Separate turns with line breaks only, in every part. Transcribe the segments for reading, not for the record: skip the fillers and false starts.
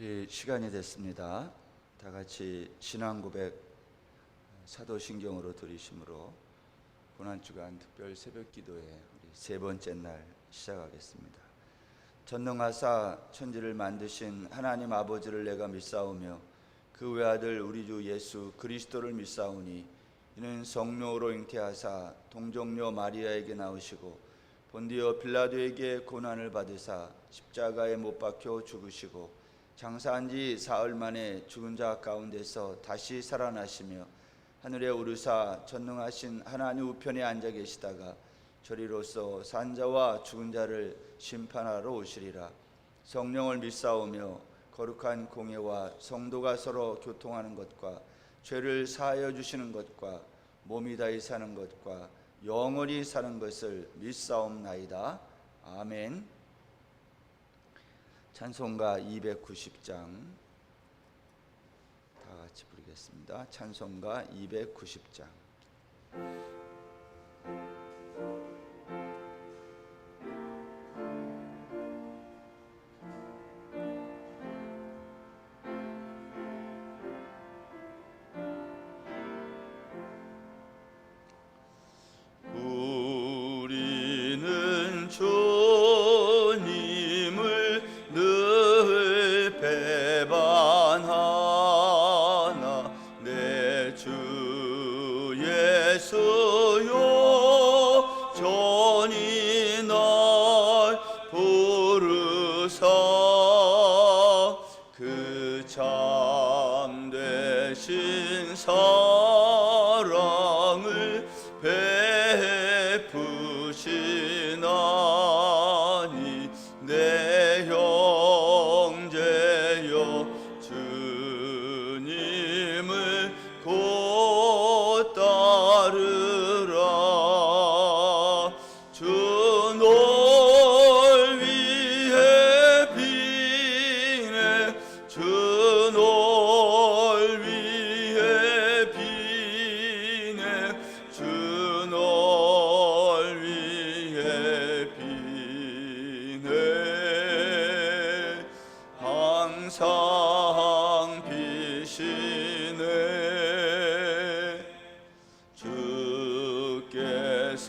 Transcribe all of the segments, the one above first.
우리 시간이 됐습니다. 다 같이 신앙 고백 사도신경으로 드리심으로 고난주간 특별 새벽 기도회 우리 세 번째 날 시작하겠습니다. 전능하사 천지를 만드신 하나님 아버지를 내가 믿사오며 그 외아들 우리 주 예수 그리스도를 믿사오니 이는 성령으로 잉태하사 동정녀 마리아에게 나오시고 본디오 빌라도에게 고난을 받으사 십자가에 못 박혀 죽으시고 장사한 지 사흘 만에 죽은 자 가운데서 다시 살아나시며 하늘에 오르사 전능하신 하나님 우편에 앉아 계시다가 저리로서 산 자와 죽은 자를 심판하러 오시리라. 성령을 믿사오며 거룩한 공예와 성도가 서로 교통하는 것과 죄를 사하여 주시는 것과 몸이 다히 사는 것과 영원히 사는 것을 믿사옵나이다. 아멘. 찬송가 290장 다 같이 부르겠습니다. 찬송가 290장.
우리는 주님을 늘 배반하나 내 주 예수여 전이 날 부르사 그 참되신 사랑을 베푸시나니 내 형제여 주님을 곧 따르라. 주 널 위해 비네 주 널 위해 비네 주 널 위해 비네 항상 비시네. 주께서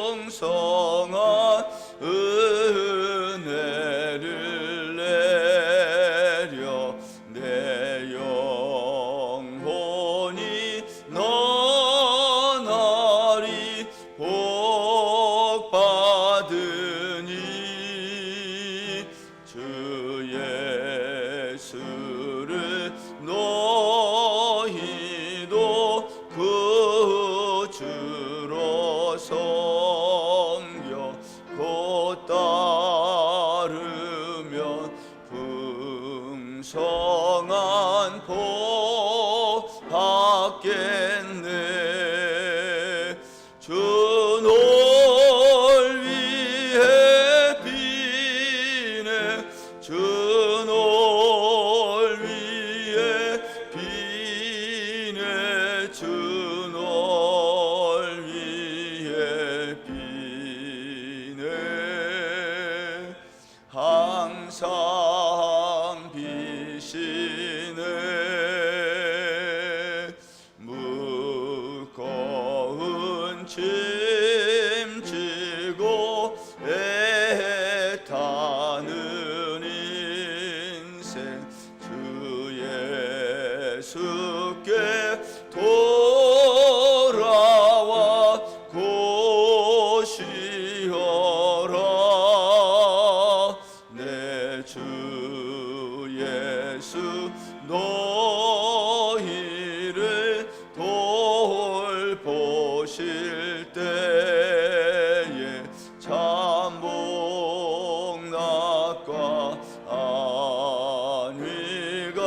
풍성한 은혜를 내려 내 영혼이 너나리 복 받으니 주 예수를 너희도 그 주로 섬겨 곧 따르면 풍성한 복 받겠네. 주 널 위해 비네 주 널 위해 비네 주 널 위해 비네 항상 비시네. 무거운 짐 지고 애타는 인생 주 예수께 돌아와 고시어라. 내 주 예수 너희를 돌보실 때에 참복 낙과 안위가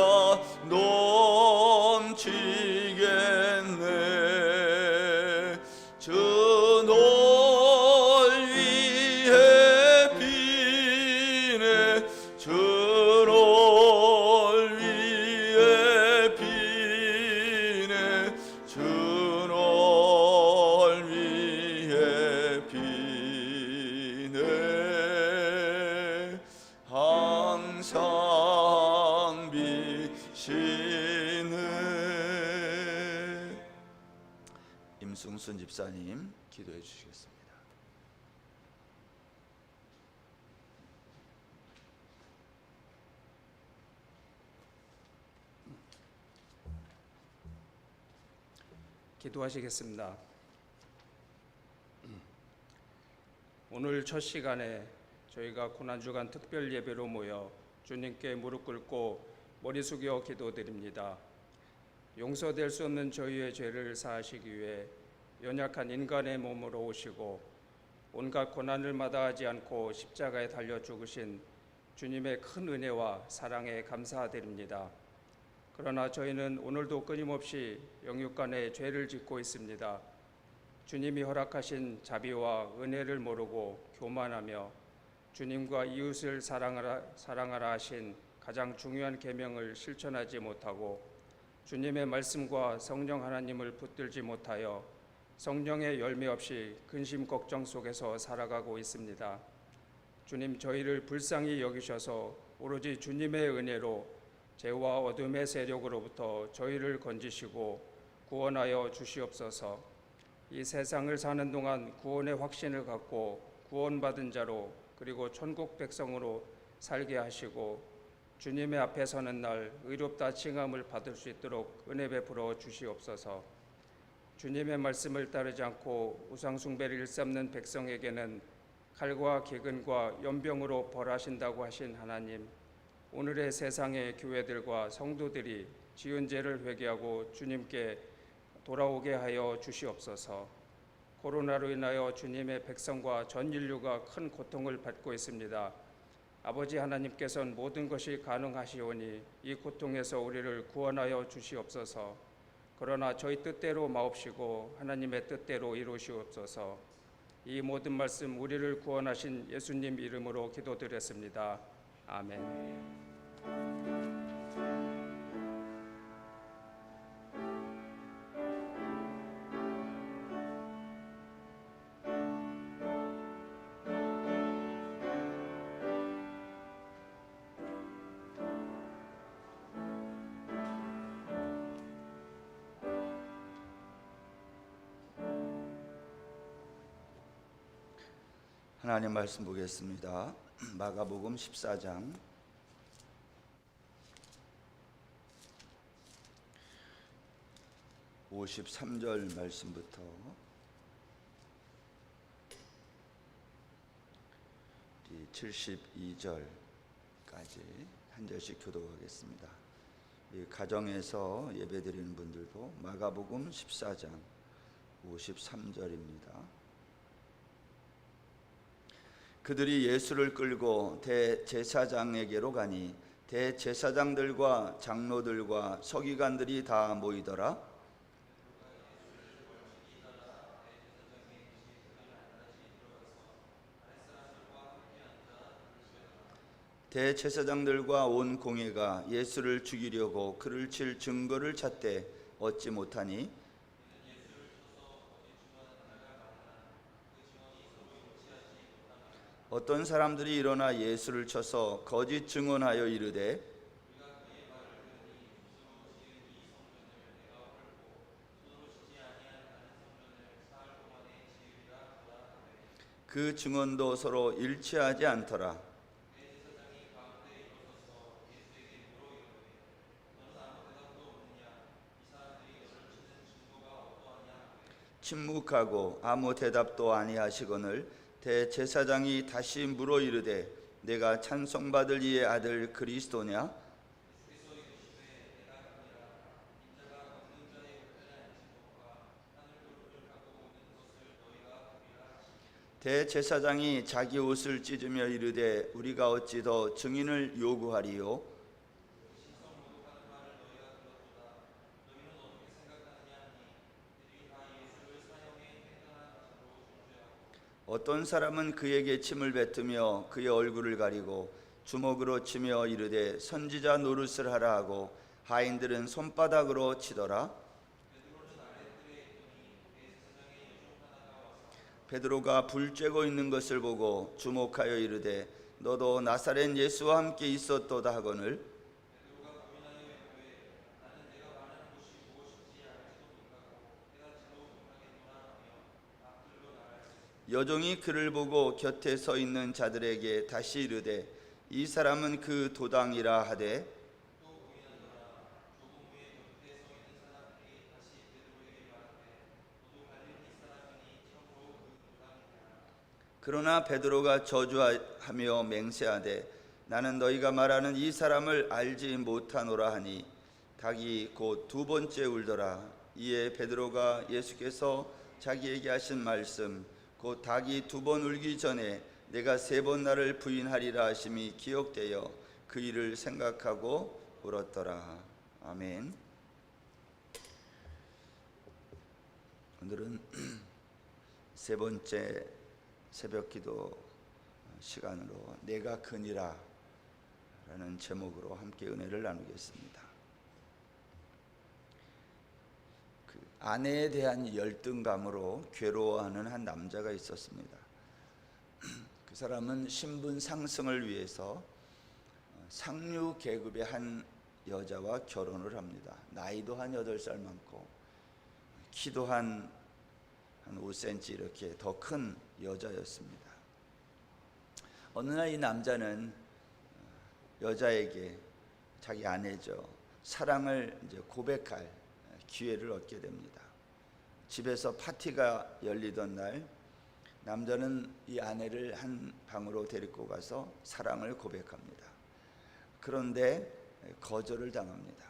넘치겠네. 주 널 위해 비네 주 널 위해 비네 주 널 위해 비네 항상
임승순 집사님 기도해 주시겠습니다.
기도하시겠습니다. 오늘 첫 시간에 저희가 고난주간 특별 예배로 모여 주님께 무릎 꿇고 머리 숙여 기도드립니다. 용서될 수 없는 저희의 죄를 사하시기 위해 연약한 인간의 몸으로 오시고 온갖 고난을 마다하지 않고 십자가에 달려 죽으신 주님의 큰 은혜와 사랑에 감사드립니다. 그러나 저희는 오늘도 끊임없이 영육간에 죄를 짓고 있습니다. 주님이 허락하신 자비와 은혜를 모르고 교만하며 주님과 이웃을 사랑하라 하신 가장 중요한 계명을 실천하지 못하고 주님의 말씀과 성령 하나님을 붙들지 못하여 성령의 열매 없이 근심 걱정 속에서 살아가고 있습니다. 주님, 저희를 불쌍히 여기셔서 오로지 주님의 은혜로 죄와 어둠의 세력으로부터 저희를 건지시고 구원하여 주시옵소서. 이 세상을 사는 동안 구원의 확신을 갖고 구원받은 자로 그리고 천국 백성으로 살게 하시고 주님의 앞에 서는 날 의롭다 칭함을 받을 수 있도록 은혜 베풀어 주시옵소서. 주님의 말씀을 따르지 않고 우상 숭배를 일삼는 백성에게는 칼과 기근과 연병으로 벌하신다고 하신 하나님, 오늘의 세상의 교회들과 성도들이 지은 죄를 회개하고 주님께 돌아오게 하여 주시옵소서. 코로나로 인하여 주님의 백성과 전 인류가 큰 고통을 받고 있습니다. 아버지 하나님께서는 모든 것이 가능하시오니 이 고통에서 우리를 구원하여 주시옵소서. 그러나 저희 뜻대로 마옵시고 하나님의 뜻대로 이루시옵소서. 이 모든 말씀 우리를 구원하신 예수님 이름으로 기도드렸습니다. 아멘.
하나님 말씀 보겠습니다. 마가복음 14장 53절 말씀부터 72절까지 한 절씩 교독하겠습니다. 이 가정에서 예배드리는 분들도 마가복음 14장 53절입니다. 그들이 예수를 끌고 대제사장에게로 가니 대제사장들과 장로들과 서기관들이 다 모이더라. 대제사장들과 온 공회가 예수를 죽이려고 그를 칠 증거를 찾되 얻지 못하니 어떤 사람들이 일어나 예수를 쳐서 거짓 증언하여 이르되 그 증언도 서로 일치하지 않더라. 침묵하고 아무 대답도 아니하시거늘 대제사장이 다시 물어 이르되 내가 찬송받을 이의 아들 그리스도냐? 대제사장이 자기 옷을 찢으며 이르되 우리가 어찌 더 증인을 요구하리요? 어떤 사람은 그에게 침을 뱉으며 그의 얼굴을 가리고 주먹으로 치며 이르되 선지자 노릇을 하라 하고 하인들은 손바닥으로 치더라. 베드로가 불 쬐고 있는 것을 보고 주목하여 이르되 너도 나사렛 예수와 함께 있었도다 하거늘 여종이 그를 보고 곁에 서 있는 자들에게 다시 이르되 이 사람은 그 도당이라 하되 그러나 베드로가 저주하며 맹세하되 나는 너희가 말하는 이 사람을 알지 못하노라 하니 닭이 곧 두 번째 울더라. 이에 베드로가 예수께서 자기에게 하신 말씀 곧 닭이 두 번 울기 전에 내가 세 번 나를 부인하리라 하심이 기억되어 그 일을 생각하고 울었더라. 아멘. 오늘은 세 번째 새벽기도 시간으로 내가 그니라 라는 제목으로 함께 은혜를 나누겠습니다. 그 아내에 대한 열등감으로 괴로워하는 한 남자가 있었습니다. 그 사람은 신분 상승을 위해서 상류 계급의 한 여자와 결혼을 합니다. 나이도 한 8살 많고 키도 한 5cm 이렇게 더 큰 여자였습니다. 어느 날 이 남자는 여자에게 자기 아내죠 사랑을 이제 고백할 기회를 얻게 됩니다. 집에서 파티가 열리던 날 남자는 이 아내를 한 방으로 데리고 가서 사랑을 고백합니다. 그런데 거절을 당합니다.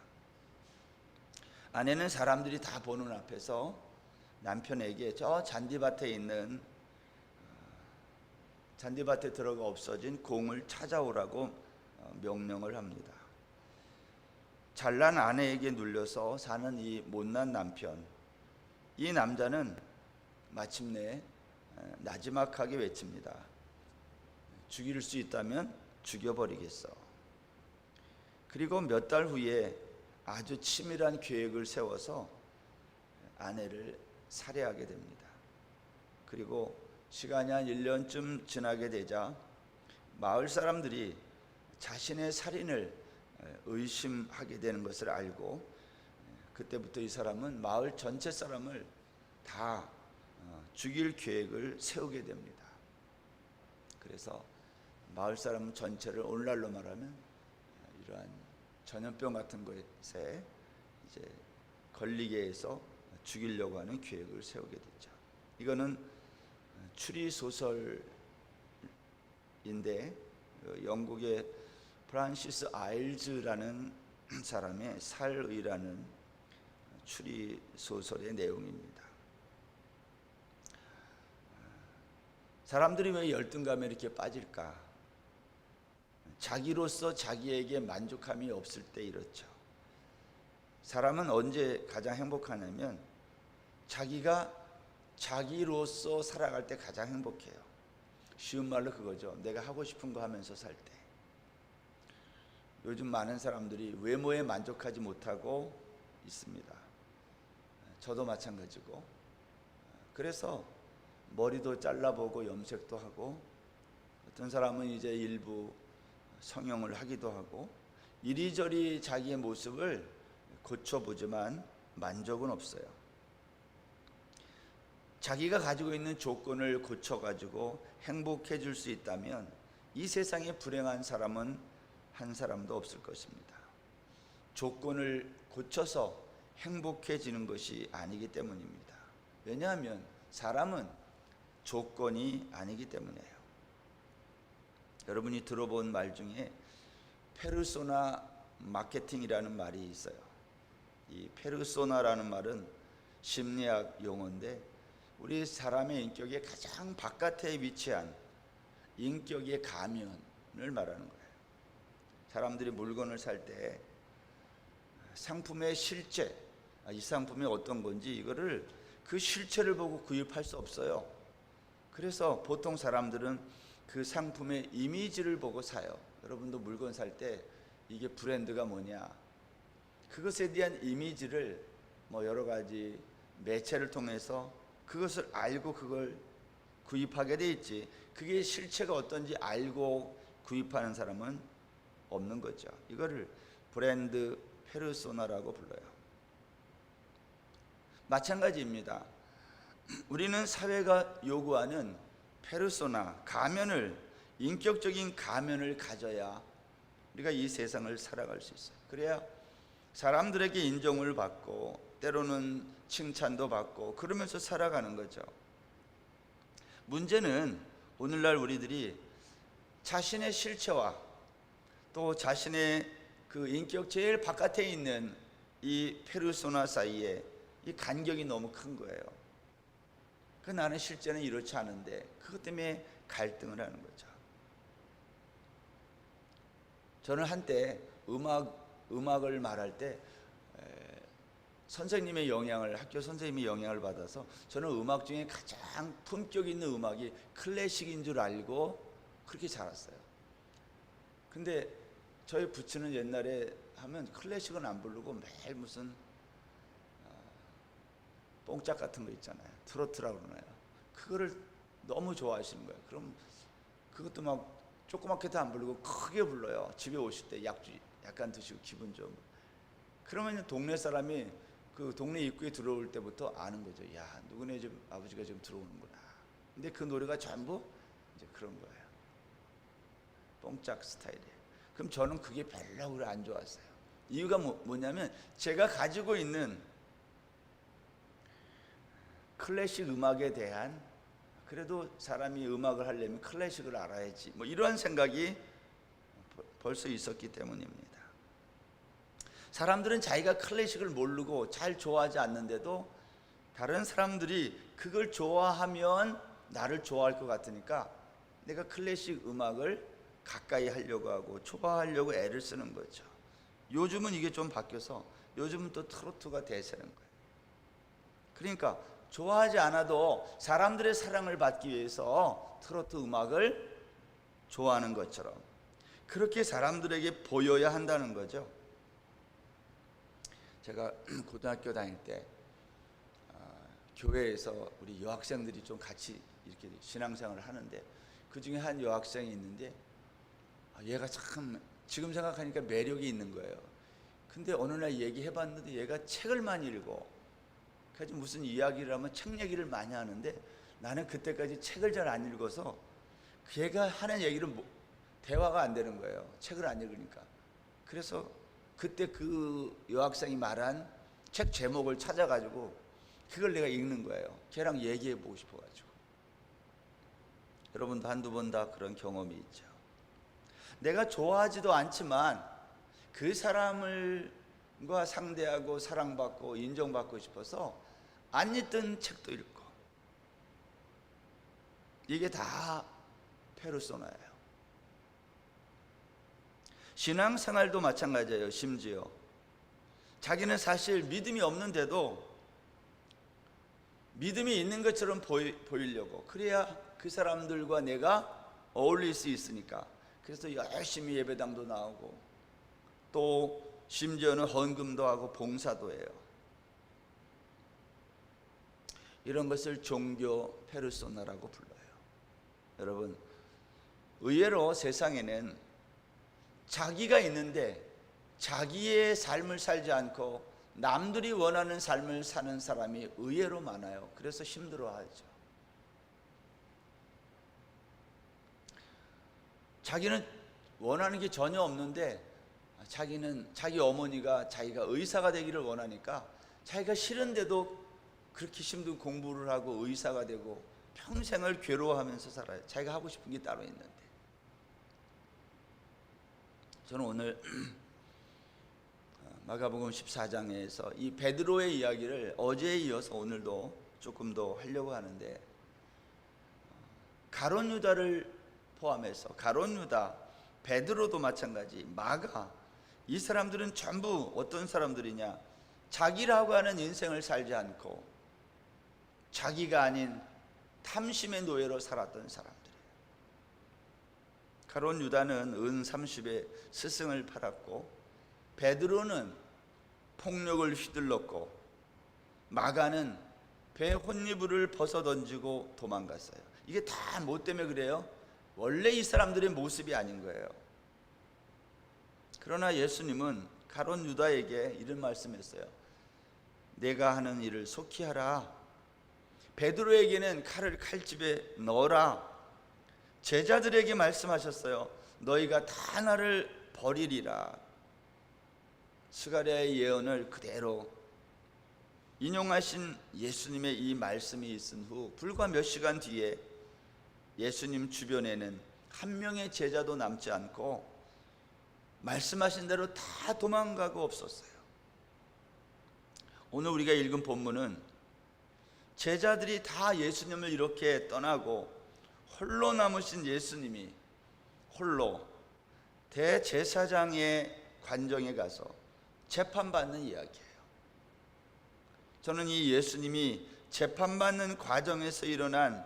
아내는 사람들이 다 보는 앞에서 남편에게 저 잔디밭에 있는 잔디밭에 들어가 없어진 공을 찾아오라고 명령을 합니다. 잘난 아내에게 눌려서 사는 이 못난 남편, 이 남자는 마침내 나지막하게 외칩니다. 죽일 수 있다면 죽여버리겠어. 그리고 몇 달 후에 아주 치밀한 계획을 세워서 아내를 살해하게 됩니다. 그리고 시간이 한 1년쯤 지나게 되자 마을 사람들이 자신의 살인을 의심하게 되는 것을 알고 그때부터 이 사람은 마을 전체 사람을 다 죽일 계획을 세우게 됩니다. 그래서 마을 사람 전체를 오늘날로 말하면 이러한 전염병 같은 것에 이제 걸리게 해서 죽이려고 하는 계획을 세우게 됐죠. 이거는 추리 소설인데 영국의 프란시스 아일즈라는 사람의 살의라는 추리 소설의 내용입니다. 사람들이 왜 열등감에 이렇게 빠질까? 자기로서 자기에게 만족함이 없을 때 이렇죠. 사람은 언제 가장 행복하냐면 자기가 자기로서 살아갈 때 가장 행복해요. 쉬운 말로 그거죠. 내가 하고 싶은 거 하면서 살 때. 요즘 많은 사람들이 외모에 만족하지 못하고 있습니다. 저도 마찬가지고. 그래서 머리도 잘라보고 염색도 하고 어떤 사람은 이제 일부 성형을 하기도 하고 이리저리 자기의 모습을 고쳐보지만 만족은 없어요. 자기가 가지고 있는 조건을 고쳐가지고 행복해질 수 있다면 이 세상에 불행한 사람은 한 사람도 없을 것입니다. 조건을 고쳐서 행복해지는 것이 아니기 때문입니다. 왜냐하면 사람은 조건이 아니기 때문이에요. 여러분이 들어본 말 중에 페르소나 마케팅이라는 말이 있어요. 이 페르소나라는 말은 심리학 용어인데 우리 사람의 인격의 가장 바깥에 위치한 인격의 가면을 말하는 거예요. 사람들이 물건을 살 때 상품의 실제, 이 상품이 어떤 건지 이거를 그 실체를 보고 구입할 수 없어요. 그래서 보통 사람들은 그 상품의 이미지를 보고 사요. 여러분도 물건 살 때 이게 브랜드가 뭐냐, 그것에 대한 이미지를 여러 가지 매체를 통해서 그것을 알고 그걸 구입하게 돼 있지, 그게 실체가 어떤지 알고 구입하는 사람은 없는 거죠. 이거를 브랜드 페르소나라고 불러요. 마찬가지입니다. 우리는 사회가 요구하는 페르소나, 가면을, 인격적인 가면을 가져야 우리가 이 세상을 살아갈 수 있어요. 그래야 사람들에게 인정을 받고 때로는 칭찬도 받고 그러면서 살아가는 거죠. 문제는 오늘날 우리들이 자신의 실체와 또 자신의 그 인격 제일 바깥에 있는 이 페르소나 사이에 이 간격이 너무 큰 거예요. 그 나는 실제는 이렇지 않은데 그것 때문에 갈등을 하는 거죠. 저는 한때 음악을 말할 때 선생님의 영향을, 학교 선생님의 영향을 받아서 저는 음악 중에 가장 품격 있는 음악이 클래식인 줄 알고 그렇게 자랐어요. 근데 저희 부친은 옛날에 하면 클래식은 안 부르고 매일 무슨 뽕짝 같은 거 있잖아요. 트로트라고 그러나요? 그거를 너무 좋아하시는 거예요. 그럼 그것도 막 조그맣게도 안 부르고 크게 불러요. 집에 오실 때 약주 약간 드시고 기분 좀. 그러면 동네 사람이 그 동네 입구에 들어올 때부터 아는 거죠. 야, 누구네 집 아버지가 지금 들어오는구나. 근데 그 노래가 전부 이제 그런 거예요. 뽕짝 스타일이에요. 그럼 저는 그게 별로 안 좋았어요. 이유가 뭐냐면 제가 가지고 있는 클래식 음악에 대한, 그래도 사람이 음악을 하려면 클래식을 알아야지, 뭐 이런 생각이 벌써 있었기 때문입니다. 사람들은 자기가 클래식을 모르고 잘 좋아하지 않는데도 다른 사람들이 그걸 좋아하면 나를 좋아할 것 같으니까 내가 클래식 음악을 가까이 하려고 하고 좋아하려고 애를 쓰는 거죠. 요즘은 이게 좀 바뀌어서 요즘은 또 트로트가 대세는 거예요. 그러니까 좋아하지 않아도 사람들의 사랑을 받기 위해서 트로트 음악을 좋아하는 것처럼 그렇게 사람들에게 보여야 한다는 거죠. 제가 고등학교 다닐 때 교회에서 우리 여학생들이 좀 같이 이렇게 신앙생활을 하는데 그 중에 한 여학생이 있는데 얘가 참 지금 생각하니까 매력이 있는 거예요. 근데 어느 날 얘기해봤는데 얘가 책을 많이 읽어. 그래서 무슨 이야기를 하면 책 얘기를 많이 하는데 나는 그때까지 책을 잘 안 읽어서 걔가 하는 얘기를 대화가 안 되는 거예요. 책을 안 읽으니까. 그래서 그때 그 여학생이 말한 책 제목을 찾아가지고 그걸 내가 읽는 거예요. 걔랑 얘기해보고 싶어가지고. 여러분도 한두 번 다 그런 경험이 있죠. 내가 좋아하지도 않지만 그 사람과 상대하고 사랑받고 인정받고 싶어서 안 읽던 책도 읽고, 이게 다 페르소나예요. 신앙생활도 마찬가지예요. 심지어 자기는 사실 믿음이 없는데도 믿음이 있는 것처럼 보이려고, 그래야 그 사람들과 내가 어울릴 수 있으니까. 그래서 열심히 예배당도 나오고 또 심지어는 헌금도 하고 봉사도 해요. 이런 것을 종교 페르소나라고 불러요. 여러분, 의외로 세상에는 자기가 있는데 자기의 삶을 살지 않고 남들이 원하는 삶을 사는 사람이 의외로 많아요. 그래서 힘들어하죠. 자기는 원하는 게 전혀 없는데 자기는 자기 어머니가 자기가 의사가 되기를 원하니까 자기가 싫은데도 그렇게 힘든 공부를 하고 의사가 되고 평생을 괴로워하면서 살아요. 자기가 하고 싶은 게 따로 있는데. 저는 오늘 마가복음 14장에서 이 베드로의 이야기를 어제에 이어서 오늘도 조금 더 하려고 하는데, 가룟 유다를 포함해서 가룟 유다, 베드로도 마찬가지, 마가, 이 사람들은 전부 어떤 사람들이냐? 자기라고 하는 인생을 살지 않고 자기가 아닌 탐심의 노예로 살았던 사람들이에요. 가룟 유다는 은 30에 스승을 팔았고, 베드로는 폭력을 휘둘렀고, 마가는 배 혼이불을 벗어던지고 도망갔어요. 이게 다 뭐 때문에 그래요? 원래 이 사람들의 모습이 아닌 거예요. 그러나 예수님은 가룟 유다에게 이런 말씀했어요. 내가 하는 일을 속히 하라. 베드로에게는 칼을 칼집에 넣어라. 제자들에게 말씀하셨어요. 너희가 다 나를 버리리라. 스가랴의 예언을 그대로 인용하신 예수님의 이 말씀이 있은 후 불과 몇 시간 뒤에 예수님 주변에는 한 명의 제자도 남지 않고 말씀하신 대로 다 도망가고 없었어요. 오늘 우리가 읽은 본문은 제자들이 다 예수님을 이렇게 떠나고 홀로 남으신 예수님이 홀로 대제사장의 관정에 가서 재판받는 이야기예요. 저는 이 예수님이 재판받는 과정에서 일어난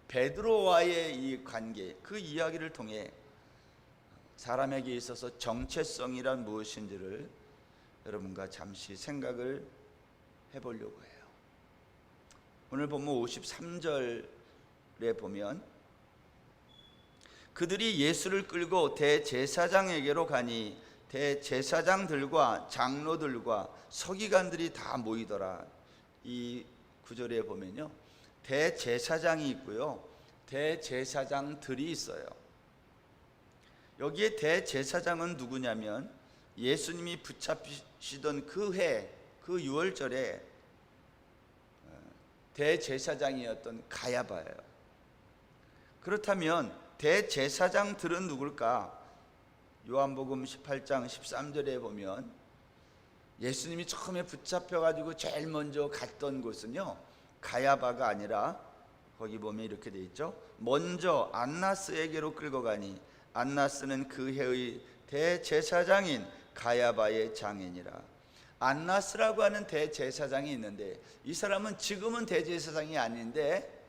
베드로와의 이 관계, 그 이야기를 통해 사람에게 있어서 정체성이란 무엇인지를 여러분과 잠시 생각을 해보려고 해요. 오늘 본문 53절에 보면 그들이 예수를 끌고 대제사장에게로 가니 대제사장들과 장로들과 서기관들이 다 모이더라. 이 구절에 보면요, 대제사장이 있고요, 대제사장들이 있어요. 여기에 대제사장은 누구냐면 예수님이 붙잡히시던 그 해, 그 6월절에 대제사장이었던 가야바예요. 그렇다면 대제사장들은 누굴까? 요한복음 18장 13절에 보면 예수님이 처음에 붙잡혀가지고 제일 먼저 갔던 곳은요, 가야바가 아니라 거기 보면 이렇게 돼 있죠. 먼저 안나스에게로 끌고 가니 안나스는 그 해의 대제사장인 가야바의 장인이라. 안나스라고 하는 대제사장이 있는데 이 사람은 지금은 대제사장이 아닌데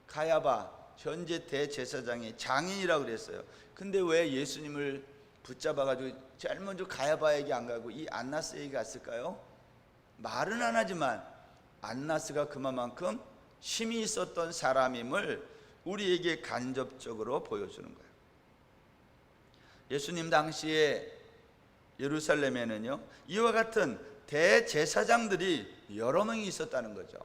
가야바 현재 대제사장의 장인이라고 그랬어요. 근데 왜 예수님을 붙잡아가지고 제일 먼저 가야바에게 안 가고 이 안나스에게 갔을까요? 말은 안 하지만 안나스가 그만큼 힘이 있었던 사람임을 우리에게 간접적으로 보여주는 거예요. 예수님 당시에 예루살렘에는요, 이와 같은 대제사장들이 여러 명이 있었다는 거죠.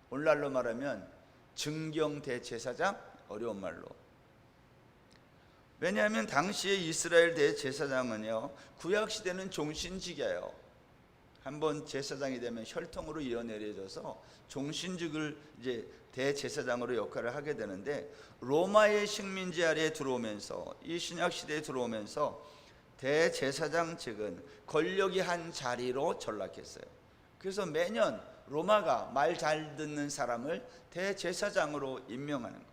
오늘날로 말하면 증경 대제사장, 어려운 말로. 왜냐하면 당시에 이스라엘 대제사장은요, 구약시대는 종신직이에요. 한번 제사장이 되면 혈통으로 이어내려져서 종신직을 이제 대제사장으로 역할을 하게 되는데, 로마의 식민지 아래에 들어오면서 이 신약시대에 들어오면서 대제사장직은 권력이 한 자리로 전락했어요. 그래서 매년 로마가 말 잘 듣는 사람을 대제사장으로 임명하는 거예요.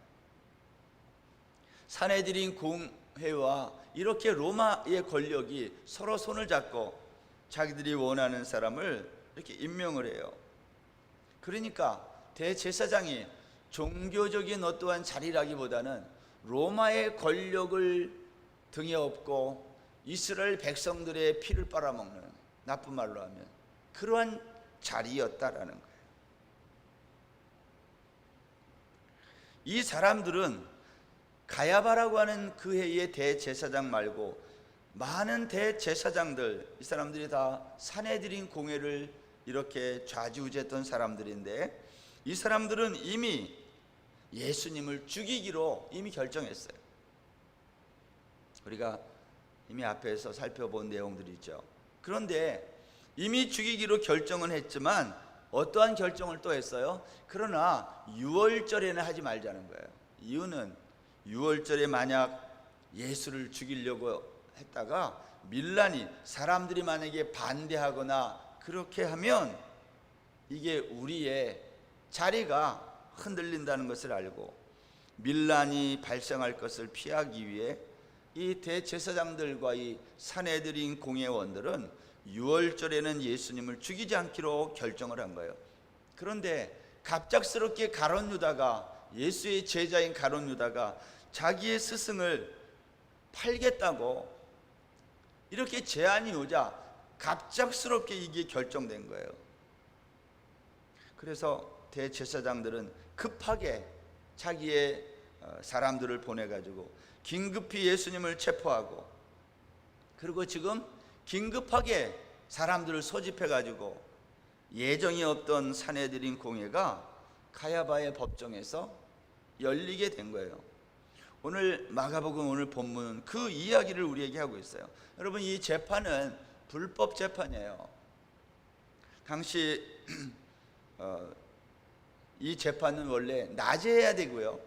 산헤드린 공회와 이렇게 로마의 권력이 서로 손을 잡고 자기들이 원하는 사람을 이렇게 임명을 해요. 그러니까 대제사장이 종교적인 어떠한 자리라기보다는 로마의 권력을 등에 업고 이스라엘 백성들의 피를 빨아먹는, 나쁜 말로 하면 그러한 자리였다라는 거예요. 이 사람들은 가야바라고 하는 그 해의 대제사장 말고 많은 대제사장들, 이 사람들이 다 산헤드린 공회를 이렇게 좌지우지했던 사람들인데, 이 사람들은 이미 예수님을 죽이기로 이미 결정했어요. 우리가 이미 앞에서 살펴본 내용들이 있죠. 그런데 이미 죽이기로 결정은 했지만 어떠한 결정을 또 했어요? 그러나 6월절에는 하지 말자는 거예요. 이유는 6월절에 만약 예수를 죽이려고 했다가 밀란이, 사람들이 만약에 반대하거나 그렇게 하면 이게 우리의 자리가 흔들린다는 것을 알고 밀란이 발생할 것을 피하기 위해 이 대제사장들과 이 산헤드린 공회원들은 6월절에는 예수님을 죽이지 않기로 결정을 한 거예요. 그런데 갑작스럽게 가룟 유다가, 예수의 제자인 가룟 유다가 자기의 스승을 팔겠다고 이렇게 제안이 오자 갑작스럽게 이게 결정된 거예요. 그래서 대제사장들은 급하게 자기의 사람들을 보내가지고 긴급히 예수님을 체포하고, 그리고 지금 긴급하게 사람들을 소집해가지고 예정이 없던 산헤드린 공회가 가야바의 법정에서 열리게 된 거예요. 오늘 마가복음 오늘 본문은 그 이야기를 우리에게 하고 있어요. 여러분, 이 재판은 불법 재판이에요. 당시 이 재판은 원래 낮에 해야 되고요,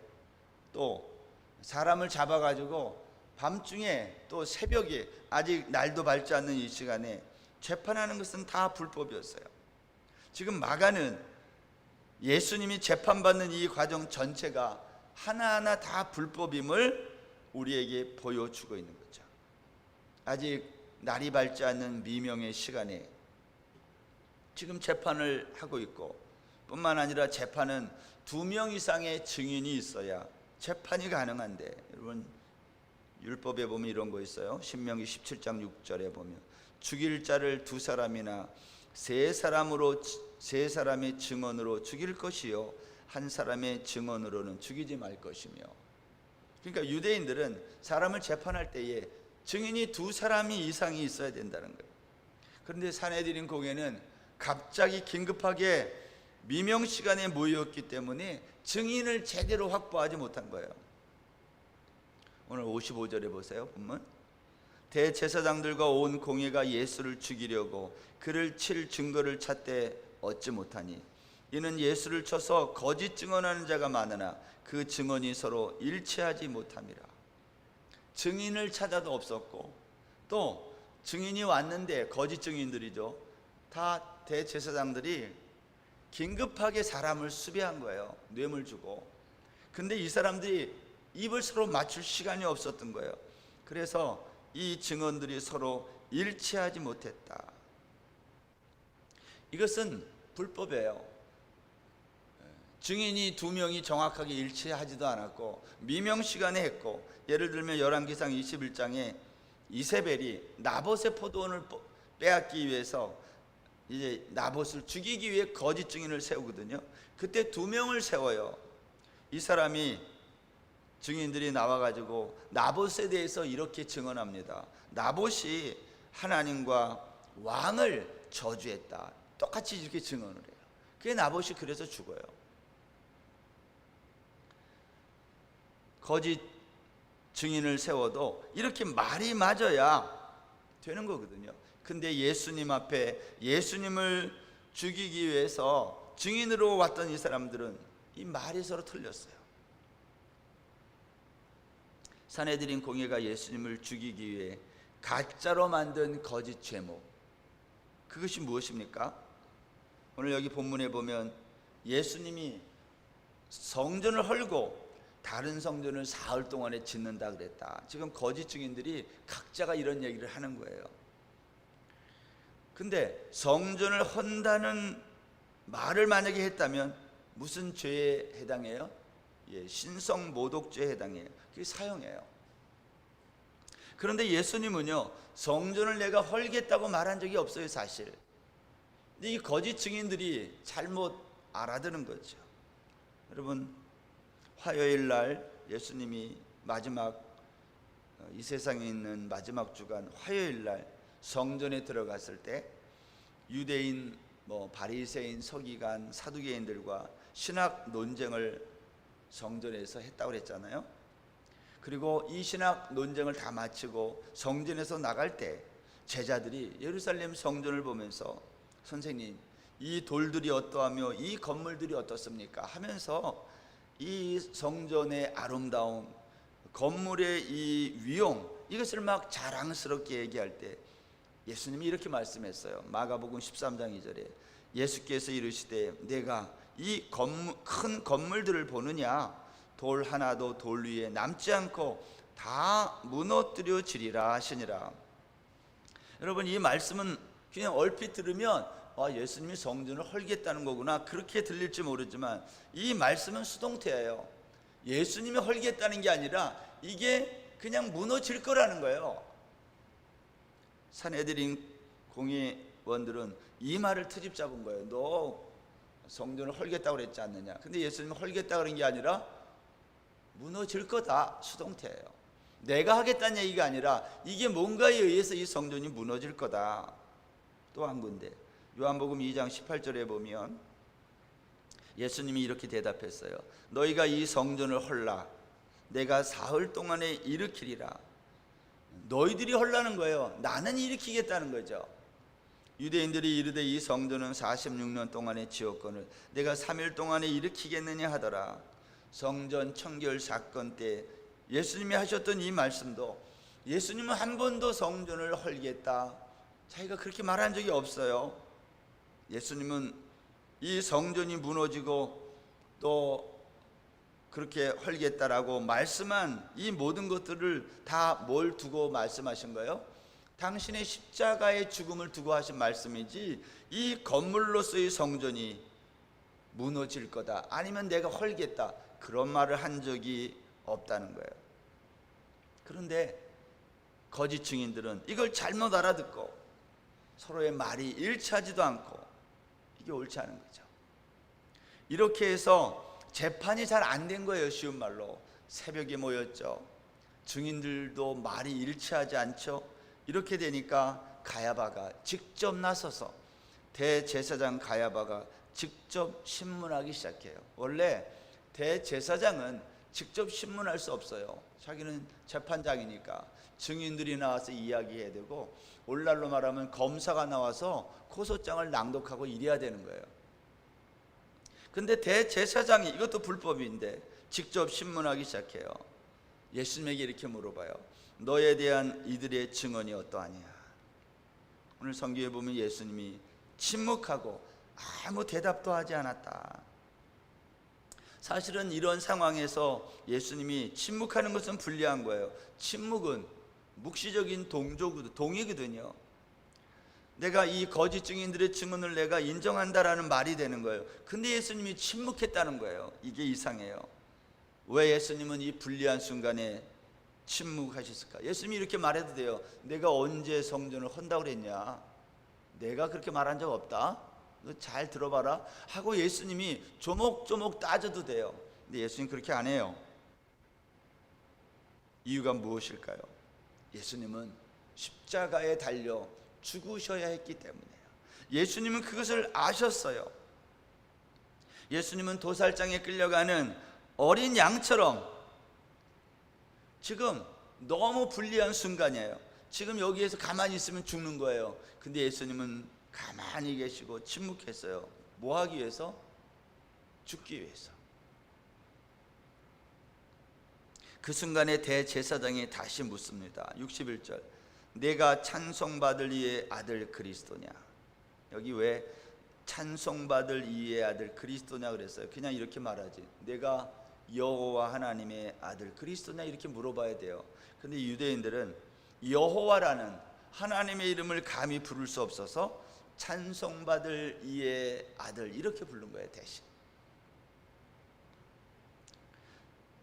또 사람을 잡아가지고 밤중에 또 새벽에 아직 날도 밝지 않는 이 시간에 재판하는 것은 다 불법이었어요. 지금 마가는 예수님이 재판받는 이 과정 전체가 하나하나 다 불법임을 우리에게 보여주고 있는 거죠. 아직 날이 밝지 않는 미명의 시간에 지금 재판을 하고 있고, 뿐만 아니라 재판은 2명 이상의 증인이 있어야 재판이 가능한데, 여러분 율법에 보면 이런 거 있어요. 신명기 17장 6절에 보면 죽일 자를 2사람이나 3사람의 증언으로 죽일 것이요, 1사람의 증언으로는 죽이지 말 것이며. 그러니까 유대인들은 사람을 재판할 때에 증인이 2사람이 이상이 있어야 된다는 거예요. 그런데 산헤드린 공회는 갑자기 긴급하게 미명 시간에 모였기 때문에 증인을 제대로 확보하지 못한 거예요. 오늘 55절에 보세요. 본문. 대제사장들과 온 공회가 예수를 죽이려고 그를 칠 증거를 찾되 얻지 못하니, 이는 예수를 쳐서 거짓 증언하는 자가 많으나 그 증언이 서로 일치하지 못함이라. 증인을 찾아도 없었고, 또 증인이 왔는데 거짓 증인들이죠. 다 대제사장들이 긴급하게 사람을 수배한 거예요. 뇌물 주고. 근데 이 사람들이 입을 서로 맞출 시간이 없었던 거예요. 그래서 이 증언들이 서로 일치하지 못했다. 이것은 불법이에요. 증인이 2명이 정확하게 일치하지도 않았고, 미명 시간에 했고, 예를 들면 열왕기상 21장에 이세벨이 나봇의 포도원을 빼앗기 위해서 이제 나봇을 죽이기 위해 거짓 증인을 세우거든요. 그때 2명을 세워요. 이 사람이, 증인들이 나와가지고 나봇에 대해서 이렇게 증언합니다. 나봇이 하나님과 왕을 저주했다. 똑같이 이렇게 증언을 해요. 그게 나봇이 그래서 죽어요. 거짓 증인을 세워도 이렇게 말이 맞아야 되는 거거든요. 근데 예수님 앞에 예수님을 죽이기 위해서 증인으로 왔던 이 사람들은 이 말이 서로 틀렸어요. 산헤드린 공회가 예수님을 죽이기 위해 가짜로 만든 거짓 죄목, 그것이 무엇입니까? 오늘 여기 본문에 보면 예수님이 성전을 헐고 다른 성전을 사흘 동안에 짓는다 그랬다. 지금 거짓 증인들이 각자가 이런 얘기를 하는 거예요. 근데 성전을 헌다는 말을 만약에 했다면 무슨 죄에 해당해요? 신성 모독죄에 해당해요. 그게 사형이에요. 그런데 예수님은요, 성전을 내가 헐겠다고 말한 적이 없어요, 사실. 근데 이 거짓 증인들이 잘못 알아듣는 거죠. 여러분, 화요일 날 예수님이 마지막 이 세상에 있는 마지막 주간 화요일 날 성전에 들어갔을 때 유대인, 바리새인, 서기관, 사두개인들과 신학 논쟁을 성전에서 했다고 그랬잖아요. 그리고 이 신학 논쟁을 다 마치고 성전에서 나갈 때 제자들이 예루살렘 성전을 보면서, 선생님, 이 돌들이 어떠하며 이 건물들이 어떻습니까? 하면서 이 성전의 아름다움, 건물의 이 위용, 이것을 막 자랑스럽게 얘기할 때 예수님이 이렇게 말씀했어요. 마가복음 13장 2절에 예수께서 이르시되 내가 이 큰 건물들을 보느냐? 돌 하나도 돌 위에 남지 않고 다 무너뜨려지리라 하시니라. 여러분, 이 말씀은 그냥 얼핏 들으면 예수님이 성전을 헐겠다는 거구나, 그렇게 들릴지 모르지만 이 말씀은 수동태예요. 예수님이 헐겠다는 게 아니라 이게 그냥 무너질 거라는 거예요. 산헤드린 공의원들은 이 말을 트집 잡은 거예요. 너 성전을 헐겠다고 그랬지 않느냐. 근데 예수님은 헐겠다고 그런 게 아니라 무너질 거다, 수동태예요. 내가 하겠다는 얘기가 아니라 이게 뭔가에 의해서 이 성전이 무너질 거다. 또 한 군데 요한복음 2장 18절에 보면 예수님이 이렇게 대답했어요. 너희가 이 성전을 헐라. 내가 사흘 동안에 일으키리라. 너희들이 헐라는 거예요. 나는 일으키겠다는 거죠. 유대인들이 이르되 이 성전은 46년 동안의 지었건을 내가 3일 동안에 일으키겠느냐 하더라. 성전 청결 사건 때 예수님이 하셨던 이 말씀도 예수님은 한 번도 성전을 헐겠다 자기가 그렇게 말한 적이 없어요. 예수님은 이 성전이 무너지고 또 그렇게 헐겠다라고 말씀한 이 모든 것들을 다 뭘 두고 말씀하신 거예요? 당신의 십자가의 죽음을 두고 하신 말씀이지 이 건물로서의 성전이 무너질 거다 아니면 내가 헐겠다 그런 말을 한 적이 없다는 거예요. 그런데 거짓 증인들은 이걸 잘못 알아듣고 서로의 말이 일치하지도 않고 이게 옳지 않은 거죠. 이렇게 해서 재판이 잘 안 된 거예요. 쉬운 말로 새벽에 모였죠. 증인들도 말이 일치하지 않죠. 이렇게 되니까 가야바가 직접 나서서 대제사장 가야바가 직접 신문하기 시작해요. 원래 대제사장은 직접 신문할 수 없어요. 자기는 재판장이니까 증인들이 나와서 이야기해야 되고 오늘날로 말하면 검사가 나와서 고소장을 낭독하고 이래야 되는 거예요. 근데 대제사장이 이것도 불법인데 직접 신문하기 시작해요. 예수님에게 이렇게 물어봐요. 너에 대한 이들의 증언이 어떠하냐. 오늘 성경에 보면 예수님이 침묵하고 아무 대답도 하지 않았다. 사실은 이런 상황에서 예수님이 침묵하는 것은 불리한 거예요. 침묵은 묵시적인 동의거든요. 내가 이 거짓 증인들의 증언을 내가 인정한다라는 말이 되는 거예요. 근데 예수님이 침묵했다는 거예요. 이게 이상해요. 왜 예수님은 이 불리한 순간에 침묵하셨을까? 예수님이 이렇게 말해도 돼요. 내가 언제 성전을 헌다고 그랬냐? 내가 그렇게 말한 적 없다. 너 잘 들어봐라 하고 예수님이 조목조목 따져도 돼요. 근데 예수님 그렇게 안 해요. 이유가 무엇일까요? 예수님은 십자가에 달려 죽으셔야 했기 때문이에요. 예수님은 그것을 아셨어요. 예수님은 도살장에 끌려가는 어린 양처럼 지금 너무 불리한 순간이에요. 지금 여기에서 가만히 있으면 죽는 거예요. 근데 예수님은 가만히 계시고 침묵했어요. 뭐 하기 위해서? 죽기 위해서. 그 순간에 대제사장이 다시 묻습니다. 61절 내가 찬송받을 이의 아들 그리스도냐. 여기 왜 찬송받을 이의 아들 그리스도냐 그랬어요? 그냥 이렇게 말하지. 내가 여호와 하나님의 아들 그리스도냐 이렇게 물어봐야 돼요. 근데 유대인들은 여호와라는 하나님의 이름을 감히 부를 수 없어서 찬송받을 이의 아들 이렇게 부른 거예요. 대신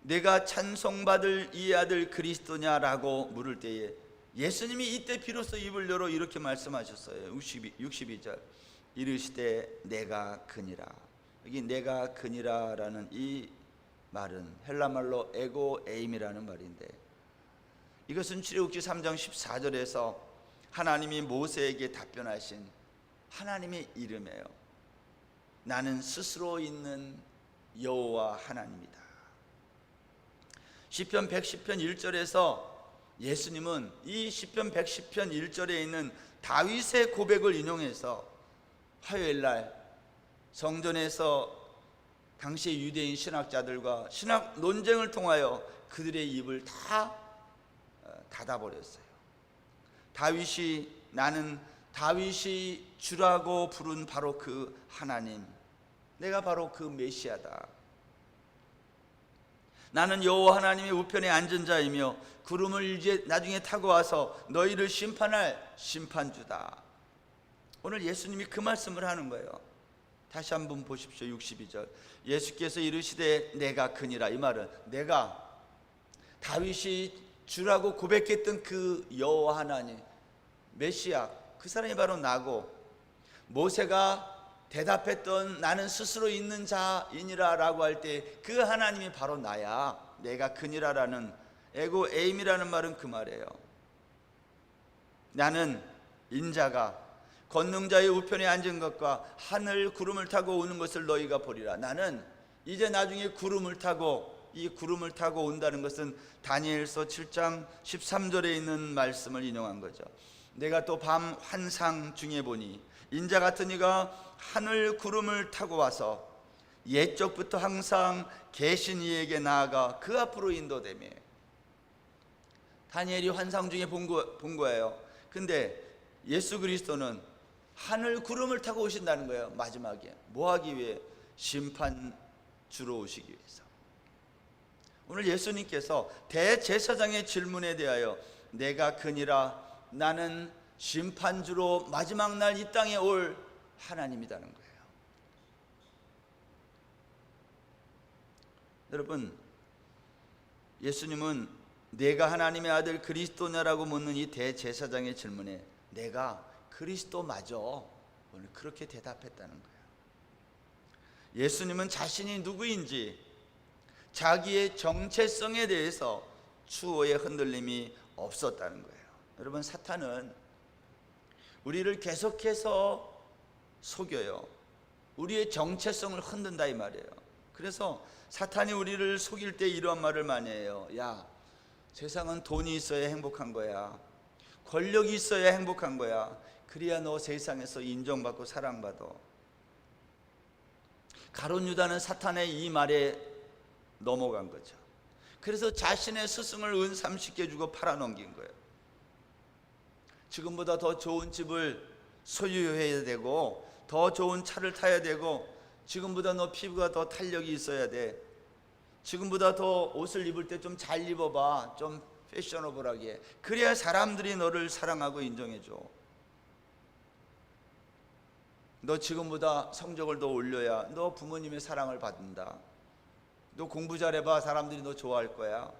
내가 찬송받을 이의 아들 그리스도냐라고 물을 때에 예수님이 이때 비로소 입을 열어 이렇게 말씀하셨어요. 62절 이르시되 내가 그니라. 여기 내가 그니라라는 이 말은 헬라말로 에고 에임이라는 말인데 이것은 출애굽기 3장 14절에서 하나님이 모세에게 답변하신 하나님의 이름이에요. 나는 스스로 있는 여호와 하나님이다. 시편 110편 1절에서 예수님은 이 시편 110편 1절에 있는 다윗의 고백을 인용해서 화요일날 성전에서 당시 유대인 신학자들과 신학 논쟁을 통하여 그들의 입을 다 닫아버렸어요. 나는 다윗이 주라고 부른 바로 그 하나님, 내가 바로 그 메시아다. 나는 여호와 하나님의 우편에 앉은 자이며 구름을 이제 나중에 타고 와서 너희를 심판할 심판주다. 오늘 예수님이 그 말씀을 하는 거예요. 다시 한번 보십시오. 62절 예수께서 이르시되 내가 그니라. 이 말은 내가 다윗이 주라고 고백했던 그 여호와 하나님 메시아 그 사람이 바로 나고 모세가 대답했던 나는 스스로 있는 자이니라 라고 할 때 그 하나님이 바로 나야. 내가 그니라라는 에고 에임이라는 말은 그 말이에요. 나는 인자가 권능자의 우편에 앉은 것과 하늘 구름을 타고 오는 것을 너희가 보리라. 나는 이제 나중에 구름을 타고 이 구름을 타고 온다는 것은 다니엘서 7장 13절에 있는 말씀을 인용한 거죠. 내가 또 밤 환상 중에 보니 인자 같은 이가 하늘 구름을 타고 와서 옛적부터 항상 계신 이에게 나아가 그 앞으로 인도되며. 다니엘이 환상 중에 본 거예요. 근데 예수 그리스도는 하늘 구름을 타고 오신다는 거예요. 마지막에 뭐 하기 위해? 심판 주러 오시기 위해서. 오늘 예수님께서 대제사장의 질문에 대하여 내가 그니라 나는 심판주로 마지막 날 이 땅에 올 하나님이라는 거예요. 여러분, 예수님은 내가 하나님의 아들 그리스도냐라고 묻는 이 대제사장의 질문에 내가 그리스도 맞아, 오늘 그렇게 대답했다는 거예요. 예수님은 자신이 누구인지, 자기의 정체성에 대해서 추호의 흔들림이 없었다는 거예요. 여러분, 사탄은 우리를 계속해서 속여요. 우리의 정체성을 흔든다 이 말이에요. 그래서 사탄이 우리를 속일 때 이런 말을 많이 해요. 야, 세상은 돈이 있어야 행복한 거야. 권력이 있어야 행복한 거야. 그래야 너 세상에서 인정받고 사랑받아. 가룟 유다는 사탄의 이 말에 넘어간 거죠. 그래서 자신의 스승을 은삼시켜 주고 팔아넘긴 거예요. 지금보다 더 좋은 집을 소유해야 되고, 더 좋은 차를 타야 되고, 지금보다 너 피부가 더 탄력이 있어야 돼. 지금보다 더 옷을 입을 때 좀 잘 입어봐. 좀 패셔너블하게. 그래야 사람들이 너를 사랑하고 인정해줘. 너 지금보다 성적을 더 올려야 너 부모님의 사랑을 받는다. 너 공부 잘해봐. 사람들이 너 좋아할 거야.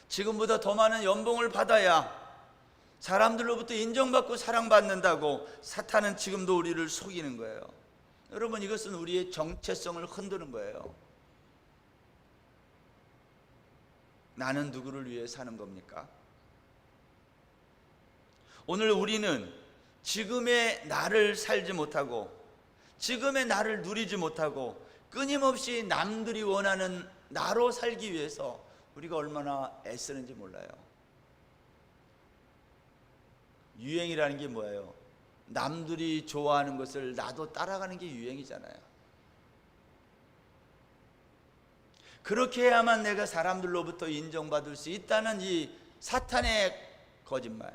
지금보다 더 많은 연봉을 받아야 사람들로부터 인정받고 사랑받는다고 사탄은 지금도 우리를 속이는 거예요. 여러분, 이것은 우리의 정체성을 흔드는 거예요. 나는 누구를 위해 사는 겁니까? 오늘 우리는 지금의 나를 살지 못하고, 지금의 나를 누리지 못하고, 끊임없이 남들이 원하는 나로 살기 위해서 우리가 얼마나 애쓰는지 몰라요. 유행이라는 게 뭐예요? 남들이 좋아하는 것을 나도 따라가는 게 유행이잖아요. 그렇게 해야만 내가 사람들로부터 인정받을 수 있다는 이 사탄의 거짓말.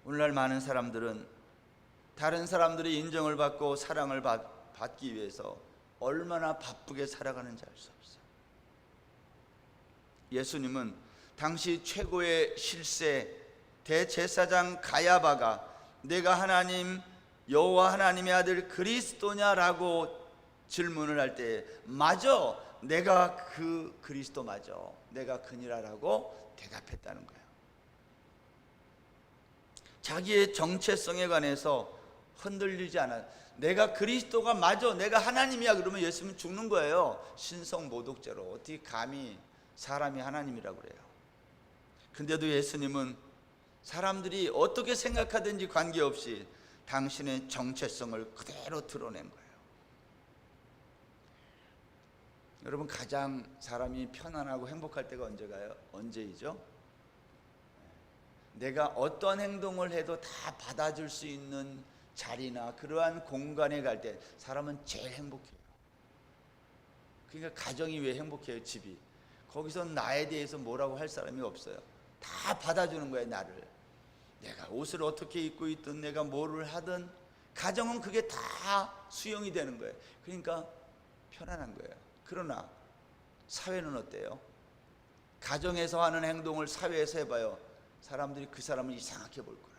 오늘날 많은 사람들은 다른 사람들의 인정을 받고 사랑을 받기 위해서 얼마나 바쁘게 살아가는지 알 수 없어요. 예수님은 당시 최고의 실세 대제사장 가야바가 내가 하나님 여호와 하나님의 아들 그리스도냐라고 질문을 할 때 맞아, 내가 그 그리스도 맞아, 내가 그니라라고 대답했다는 거예요. 자기의 정체성에 관해서 흔들리지 않아. 내가 그리스도가 맞아, 내가 하나님이야, 그러면 예수님은 죽는 거예요. 신성모독죄로. 어떻게 감히 사람이 하나님이라고 그래요. 근데도 예수님은 사람들이 어떻게 생각하든지 관계없이 당신의 정체성을 그대로 드러낸 거예요. 여러분, 가장 사람이 편안하고 행복할 때가 언제이죠? 내가 어떤 행동을 해도 다 받아줄 수 있는 자리나 그러한 공간에 갈 때 사람은 제일 행복해요. 그러니까 가정이 왜 행복해요? 집이. 거기서 나에 대해서 뭐라고 할 사람이 없어요. 다 받아주는 거예요, 나를. 내가 옷을 어떻게 입고 있든 내가 뭐를 하든 가정은 그게 다 수용이 되는 거예요. 그러니까 편안한 거예요. 그러나 사회는 어때요? 가정에서 하는 행동을 사회에서 해봐요. 사람들이 그 사람을 이상하게 볼 거라고.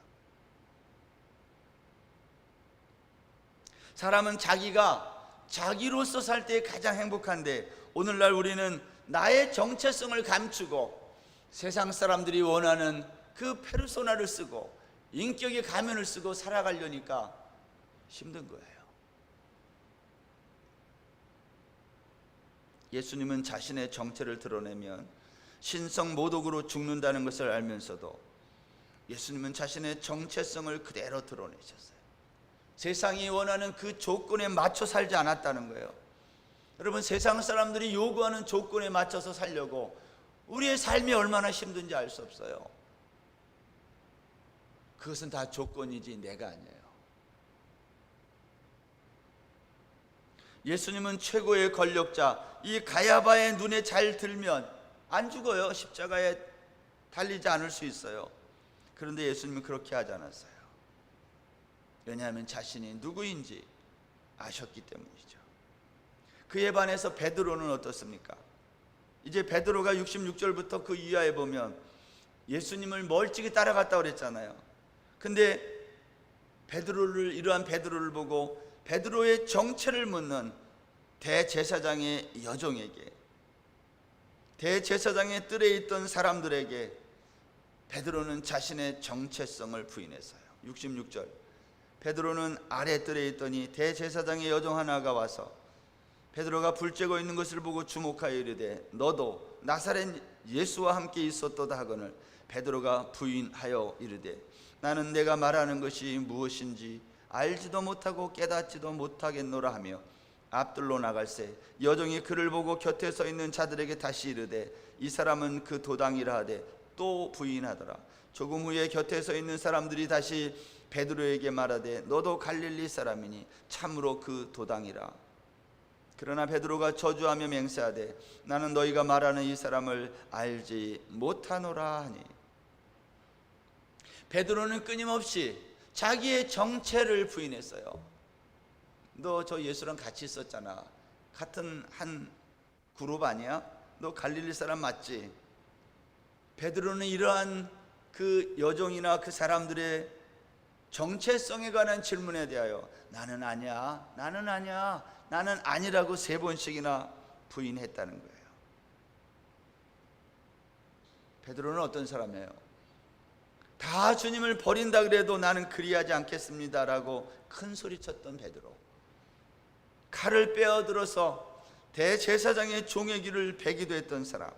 사람은 자기가 자기로서 살 때 가장 행복한데, 오늘날 우리는 나의 정체성을 감추고 세상 사람들이 원하는 그 페르소나를 쓰고 인격의 가면을 쓰고 살아가려니까 힘든 거예요. 예수님은 자신의 정체를 드러내면 신성모독으로 죽는다는 것을 알면서도 예수님은 자신의 정체성을 그대로 드러내셨어요. 세상이 원하는 그 조건에 맞춰 살지 않았다는 거예요. 여러분, 세상 사람들이 요구하는 조건에 맞춰서 살려고 우리의 삶이 얼마나 힘든지 알 수 없어요. 그것은 다 조건이지 내가 아니에요. 예수님은 최고의 권력자, 이 가야바의 눈에 잘 들면 안 죽어요. 십자가에 달리지 않을 수 있어요. 그런데 예수님은 그렇게 하지 않았어요. 왜냐하면 자신이 누구인지 아셨기 때문이죠. 그에 반해서 베드로는 어떻습니까? 이제 베드로가 66절부터 그 이하에 보면 예수님을 멀찍이 따라갔다고 그랬잖아요. 근데 이러한 베드로를 보고 베드로의 정체를 묻는 대제사장의 여종에게, 대제사장의 뜰에 있던 사람들에게 베드로는 자신의 정체성을 부인했어요. 66절, 베드로는 아래 뜰에 있더니 대제사장의 여종 하나가 와서 베드로가 불 쬐고 있는 것을 보고 주목하여 이르되 너도 나사렛 예수와 함께 있었도다 하거늘 베드로가 부인하여 이르되 나는 내가 말하는 것이 무엇인지 알지도 못하고 깨닫지도 못하겠노라 하며 앞들로 나갈새 여종이 그를 보고 곁에 서 있는 자들에게 다시 이르되 이 사람은 그 도당이라 하되 또 부인하더라. 조금 후에 곁에 서 있는 사람들이 다시 베드로에게 말하되 너도 갈릴리 사람이니 참으로 그 도당이라. 그러나 베드로가 저주하며 맹세하되 나는 너희가 말하는 이 사람을 알지 못하노라 하니. 베드로는 끊임없이 자기의 정체를 부인했어요. 너 저 예수랑 같이 있었잖아. 같은 한 그룹 아니야? 너 갈릴리 사람 맞지? 베드로는 이러한 그 여종이나 그 사람들의 정체성에 관한 질문에 대하여 나는 아니야, 나는 아니야, 나는 아니라고 3번씩이나 부인했다는 거예요. 베드로는 어떤 사람이에요? 다 주님을 버린다 그래도 나는 그리하지 않겠습니다라고 큰 소리쳤던 베드로. 칼을 빼어들어서 대제사장의 종의 길을 베기도 했던 사람.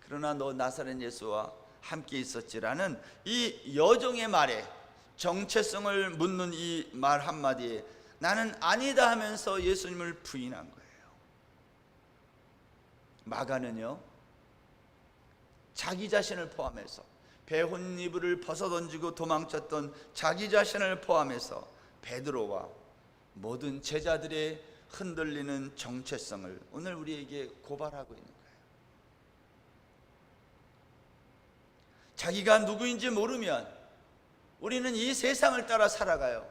그러나 너 나사렛 예수와 함께 있었지라는 이 여종의 말에, 정체성을 묻는 이 말 한마디에 나는 아니다 하면서 예수님을 부인한 거예요. 마가는요, 자기 자신을 포함해서 배 혼이불을 벗어던지고 도망쳤던 자기 자신을 포함해서 베드로와 모든 제자들의 흔들리는 정체성을 오늘 우리에게 고발하고 있는 거예요. 자기가 누구인지 모르면 우리는 이 세상을 따라 살아가요.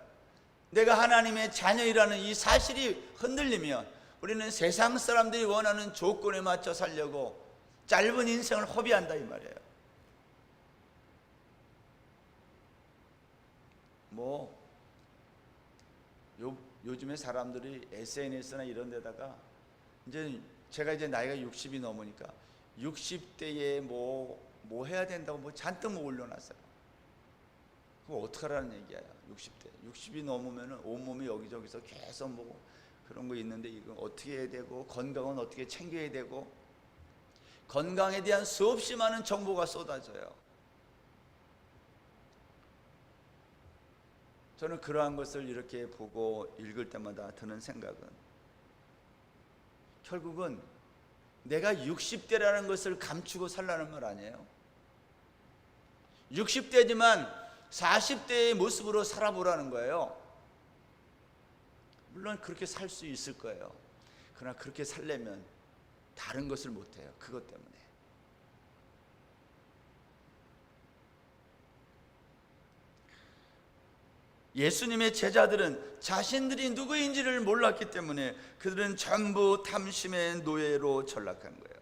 내가 하나님의 자녀이라는 이 사실이 흔들리면 우리는 세상 사람들이 원하는 조건에 맞춰 살려고 짧은 인생을 허비한다 이 말이에요. 요즘에 사람들이 SNS나 이런 데다가 이제 제가 이제 나이가 60이 넘으니까 60대에 뭐 해야 된다고 잔뜩 올려놨어요. 그럼 어떡하라는 얘기야. 60이 넘으면 온몸이 여기저기서 계속 그런 거 있는데 이거 어떻게 해야 되고 건강은 어떻게 챙겨야 되고 건강에 대한 수없이 많은 정보가 쏟아져요. 저는 그러한 것을 이렇게 보고 읽을 때마다 드는 생각은 결국은 내가 60대라는 것을 감추고 살라는 말 아니에요. 60대지만 40대의 모습으로 살아보라는 거예요. 물론 그렇게 살 수 있을 거예요. 그러나 그렇게 살려면 다른 것을 못해요. 그것 때문에. 예수님의 제자들은 자신들이 누구인지를 몰랐기 때문에 그들은 전부 탐심의 노예로 전락한 거예요.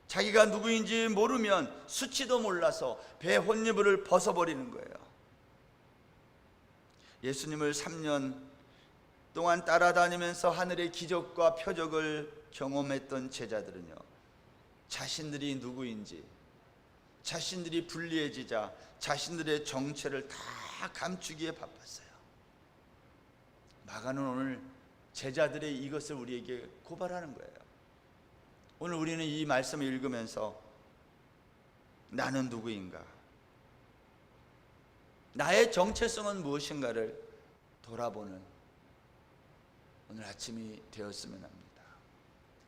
자기가 누구인지 모르면 수치도 몰라서 배 혼이불을 벗어버리는 거예요. 예수님을 3년 동안 따라다니면서 하늘의 기적과 표적을 경험했던 제자들은요, 자신들이 누구인지, 자신들이 불리해지자 자신들의 정체를 다 감추기에 바빴어요. 마가는 오늘 제자들의 이것을 우리에게 고발하는 거예요. 오늘 우리는 이 말씀을 읽으면서 나는 누구인가? 나의 정체성은 무엇인가를 돌아보는 오늘 아침이 되었으면 합니다.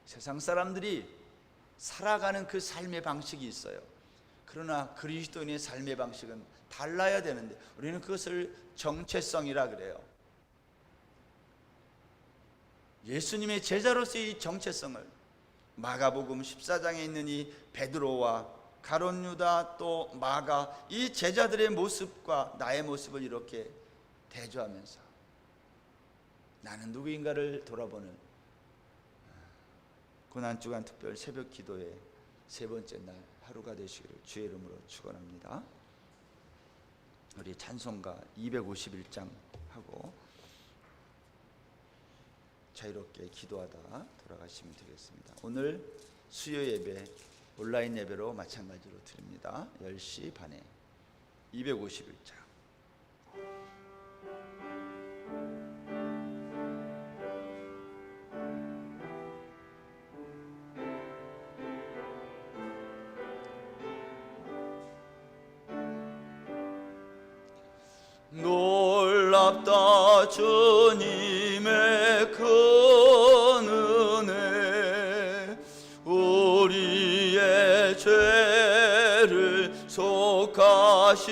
세상 사람들이 살아가는 그 삶의 방식이 있어요. 그러나 그리스도인의 삶의 방식은 달라야 되는데 우리는 그것을 정체성이라 그래요. 예수님의 제자로서의 이 정체성을 마가복음 14장에 있는 이 베드로와 가룟 유다 또 마가 이 제자들의 모습과 나의 모습을 이렇게 대조하면서 나는 누구인가를 돌아보는 고난주간 특별 새벽 기도의 세 번째 날 하루가 되시기를 주의 이름으로 축원합니다. 우리 찬송가 251장 하고 자유롭게 기도하다 돌아가시면 되겠습니다. 오늘 수요 예배 온라인 예배로 마찬가지로 드립니다. 10시 반에 251장.
놀랍다 주님의 큰 은혜 우리의 죄를 속하시려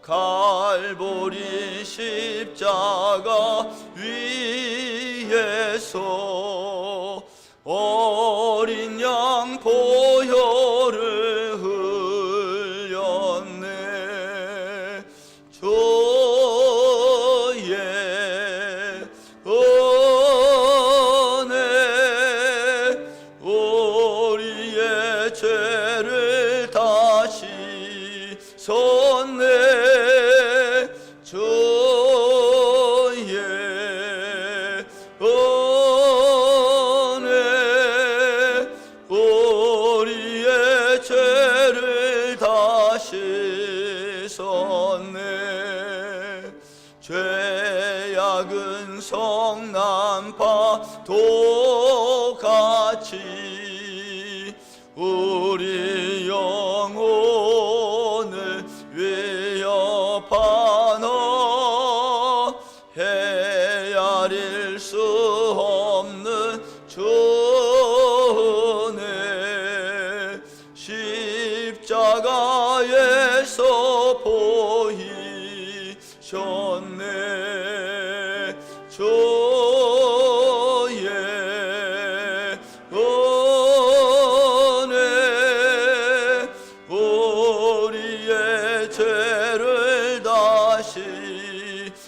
갈보리 십자가 위에서 어린 양 보혈을 흘렸네. 주의 은혜 우리의 죄를 다시 섰네. 주의 은혜 우리의 죄를 다시 섰네. 죄악은 성난파도같이 우리 영혼을 위협하나 헤아릴 수 없는 주은혜 십자가에서 보이셨네. 주의 은혜 우리의 죄를 다시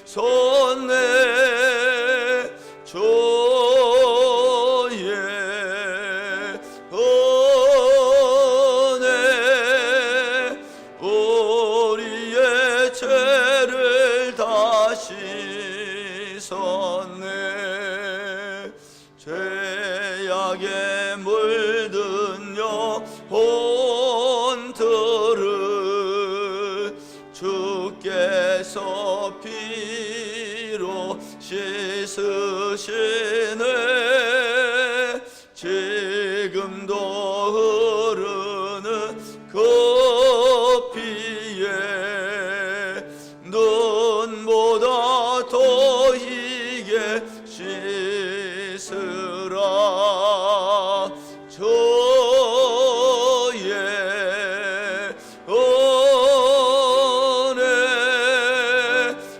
섰네. 주의 은혜 우리의 죄를 다시 섰네. 죄악에 물든 영혼들을 주께서 피로 씻으시네. 지금도 흐르는 그 피에 눈보다 더 희게 씻으라. 주의 은혜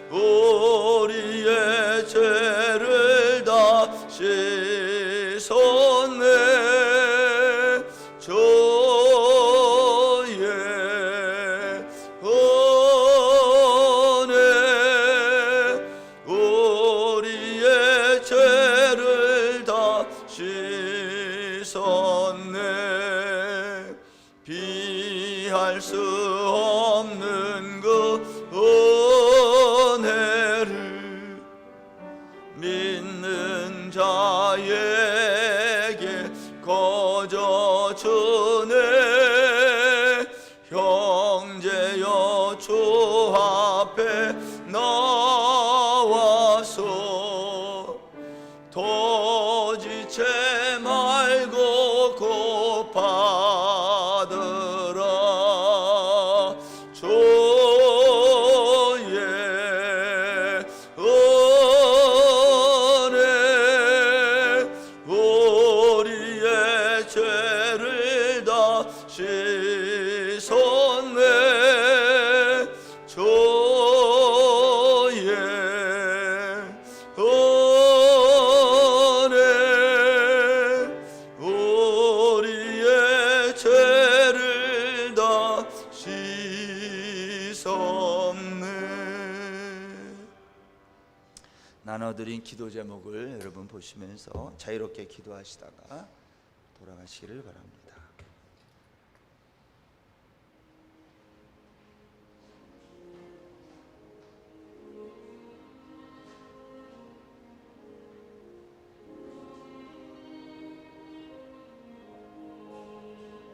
우리의 죄를 다시 섰네. 주의 은혜 우리의 죄를 다시 섰네. 비할 수 없는 그 은혜를 믿는 자에게 거저 주네. 형제여 주 앞에 나와서 도지체 말고 곧 받으라. 주 주시옵네.
나눠드린 기도 제목을 여러분 보시면서 자유롭게 기도하시다가 돌아가시기를 바랍니다.